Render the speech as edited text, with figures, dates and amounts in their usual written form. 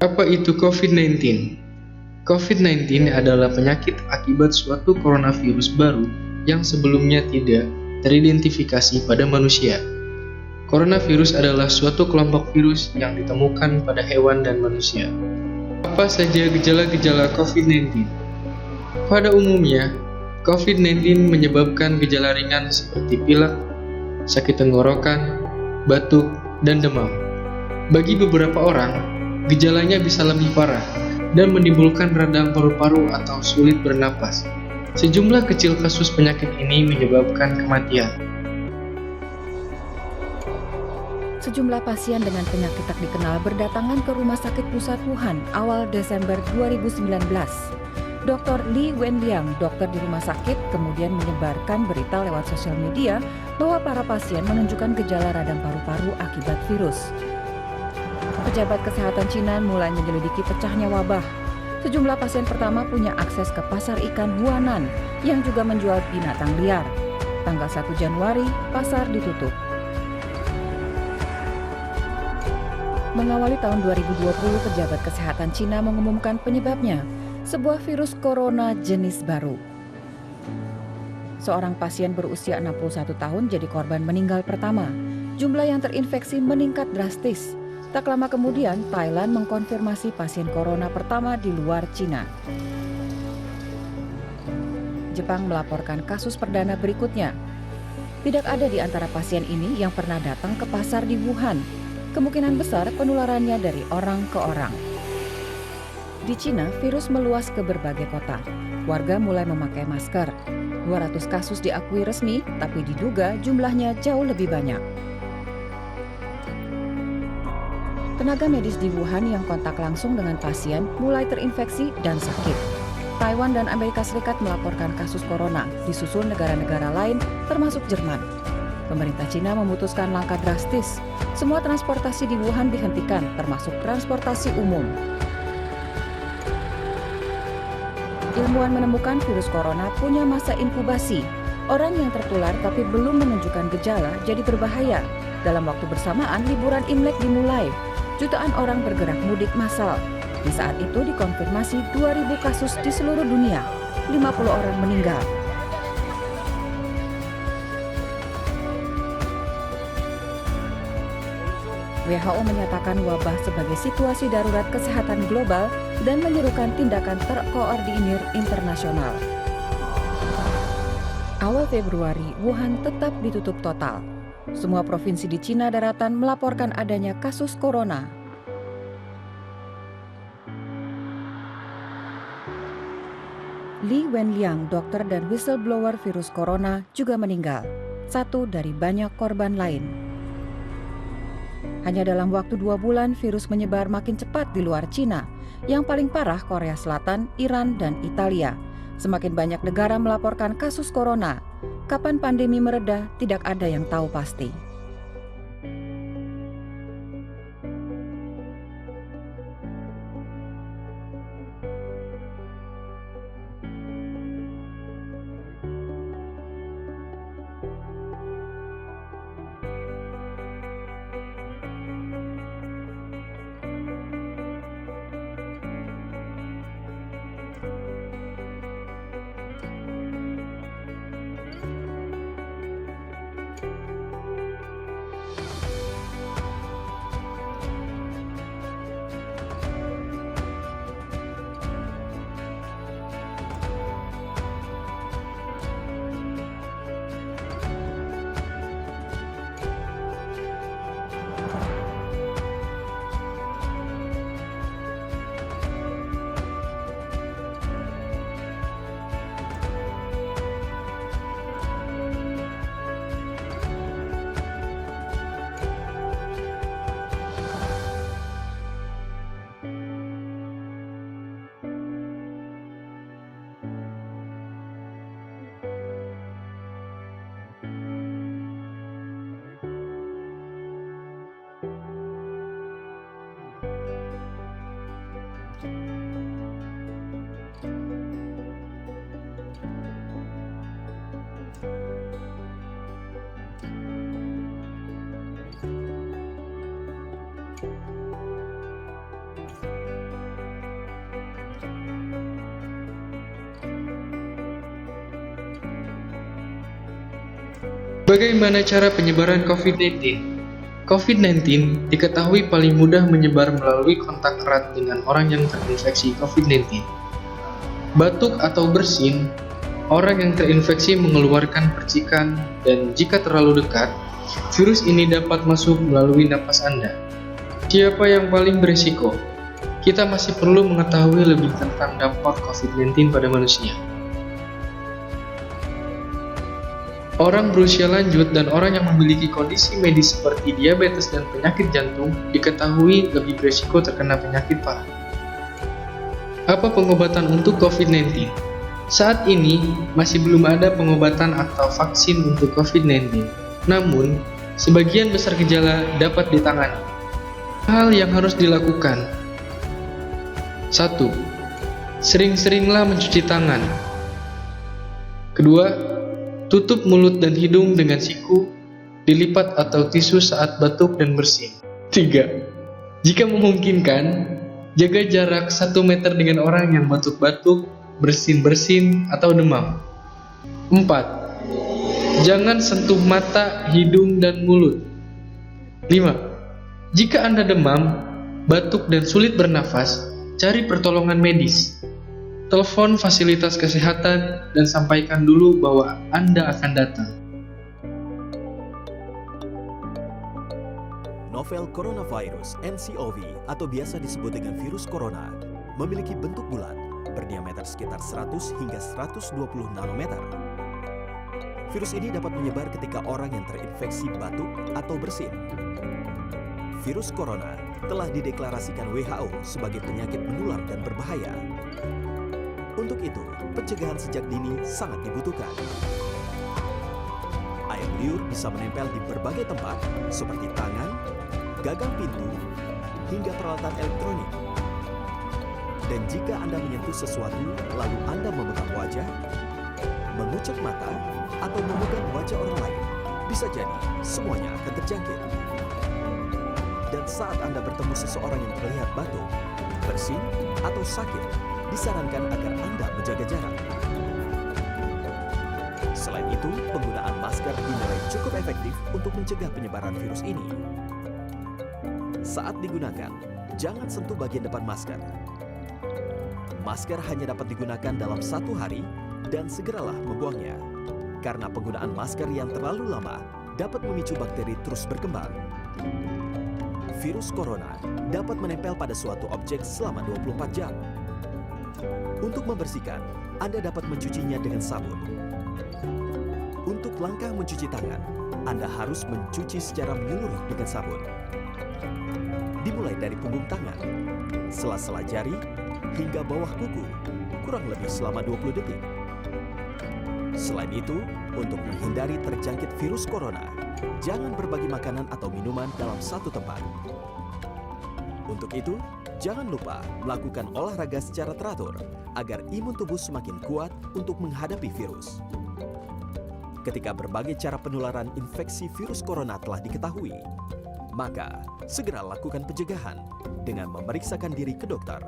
Apa itu COVID-19? COVID-19 adalah penyakit akibat suatu coronavirus baru yang sebelumnya tidak teridentifikasi pada manusia. Coronavirus adalah suatu kelompok virus yang ditemukan pada hewan dan manusia. Apa saja gejala-gejala COVID-19? Pada umumnya, COVID-19 menyebabkan gejala ringan seperti pilek, sakit tenggorokan, batuk, dan demam. Bagi beberapa orang, gejalanya bisa lebih parah dan menimbulkan radang paru-paru atau sulit bernapas. Sejumlah kecil kasus penyakit ini menyebabkan kematian. Sejumlah pasien dengan penyakit tak dikenal berdatangan ke Rumah Sakit Pusat Wuhan awal Desember 2019. Dr. Li Wenliang, dokter di rumah sakit, kemudian menyebarkan berita lewat sosial media bahwa para pasien menunjukkan gejala radang paru-paru akibat virus. Pejabat kesehatan Cina mulai menyelidiki pecahnya wabah. Sejumlah pasien pertama punya akses ke pasar ikan Huanan yang juga menjual binatang liar. Tanggal 1 Januari, pasar ditutup. Mengawali tahun 2020, pejabat kesehatan Cina mengumumkan penyebabnya, sebuah virus corona jenis baru. Seorang pasien berusia 61 tahun jadi korban meninggal pertama. Jumlah yang terinfeksi meningkat drastis. Tak lama kemudian, Thailand mengkonfirmasi pasien corona pertama di luar Cina. Jepang melaporkan kasus perdana berikutnya. Tidak ada di antara pasien ini yang pernah datang ke pasar di Wuhan. Kemungkinan besar penularannya dari orang ke orang. Di Cina, virus meluas ke berbagai kota. Warga mulai memakai masker. 200 kasus diakui resmi, tapi diduga jumlahnya jauh lebih banyak. Tenaga medis di Wuhan yang kontak langsung dengan pasien mulai terinfeksi dan sakit. Taiwan dan Amerika Serikat melaporkan kasus corona, disusul negara-negara lain termasuk Jerman. Pemerintah Cina memutuskan langkah drastis. Semua transportasi di Wuhan dihentikan, termasuk transportasi umum. Ilmuwan menemukan virus corona punya masa inkubasi. Orang yang tertular tapi belum menunjukkan gejala jadi berbahaya. Dalam waktu bersamaan, liburan Imlek dimulai. Jutaan orang bergerak mudik massal. Di saat itu dikonfirmasi 2.000 kasus di seluruh dunia. 50 orang meninggal. WHO menyatakan wabah sebagai situasi darurat kesehatan global dan menyerukan tindakan terkoordinir internasional. Awal Februari, Wuhan tetap ditutup total. Semua provinsi di Cina daratan melaporkan adanya kasus corona. Li Wenliang, dokter dan whistleblower virus corona, juga meninggal. Satu dari banyak korban lain. Hanya dalam waktu 2 bulan, virus menyebar makin cepat di luar Cina. Yang paling parah Korea Selatan, Iran, dan Italia. Semakin banyak negara melaporkan kasus corona. Kapan pandemi mereda, tidak ada yang tahu pasti. Bagaimana cara penyebaran COVID-19? COVID-19 diketahui paling mudah menyebar melalui kontak erat dengan orang yang terinfeksi COVID-19. Batuk atau bersin, orang yang terinfeksi mengeluarkan percikan, dan jika terlalu dekat, virus ini dapat masuk melalui napas Anda. Siapa yang paling berisiko? Kita masih perlu mengetahui lebih tentang dampak COVID-19 pada manusia. Orang berusia lanjut dan orang yang memiliki kondisi medis seperti diabetes dan penyakit jantung diketahui lebih berisiko terkena penyakit parah. Apa pengobatan untuk COVID-19? Saat ini, masih belum ada pengobatan atau vaksin untuk COVID-19. Namun, sebagian besar gejala dapat ditangani. Hal yang harus dilakukan: 1. Sering-seringlah mencuci tangan. 2. Tutup mulut dan hidung dengan siku, dilipat atau tisu saat batuk dan bersin. 3. Jika memungkinkan, jaga jarak 1 meter dengan orang yang batuk-batuk, bersin-bersin, atau demam. 4. Jangan sentuh mata, hidung, dan mulut. 5. Jika Anda demam, batuk, dan sulit bernafas, cari pertolongan medis. Telepon fasilitas kesehatan dan sampaikan dulu bahwa Anda akan datang. Novel coronavirus (nCoV) atau biasa disebut dengan virus corona memiliki bentuk bulat, berdiameter sekitar 100 hingga 120 nanometer. Virus ini dapat menyebar ketika orang yang terinfeksi batuk atau bersin. Virus corona telah dideklarasikan WHO sebagai penyakit menular dan berbahaya. Untuk itu, pencegahan sejak dini sangat dibutuhkan. Air liur bisa menempel di berbagai tempat, seperti tangan, gagang pintu, hingga peralatan elektronik. Dan jika Anda menyentuh sesuatu, lalu Anda memegang wajah, mengucek mata, atau memegang wajah orang lain, bisa jadi semuanya akan terjangkit. Dan saat Anda bertemu seseorang yang terlihat batuk, bersin, atau sakit, disarankan agar Anda menjaga jarak. Selain itu, penggunaan masker dinilai cukup efektif untuk mencegah penyebaran virus ini. Saat digunakan, jangan sentuh bagian depan masker. Masker hanya dapat digunakan dalam 1 hari dan segeralah membuangnya. Karena penggunaan masker yang terlalu lama dapat memicu bakteri terus berkembang. Virus corona dapat menempel pada suatu objek selama 24 jam. Untuk membersihkan, Anda dapat mencucinya dengan sabun. Untuk langkah mencuci tangan, Anda harus mencuci secara menyeluruh dengan sabun. Dimulai dari punggung tangan, sela-sela jari, hingga bawah kuku, kurang lebih selama 20 detik. Selain itu, untuk menghindari terjangkit virus corona, jangan berbagi makanan atau minuman dalam satu tempat. Untuk itu, jangan lupa melakukan olahraga secara teratur agar imun tubuh semakin kuat untuk menghadapi virus. Ketika berbagai cara penularan infeksi virus corona telah diketahui, maka segera lakukan pencegahan dengan memeriksakan diri ke dokter.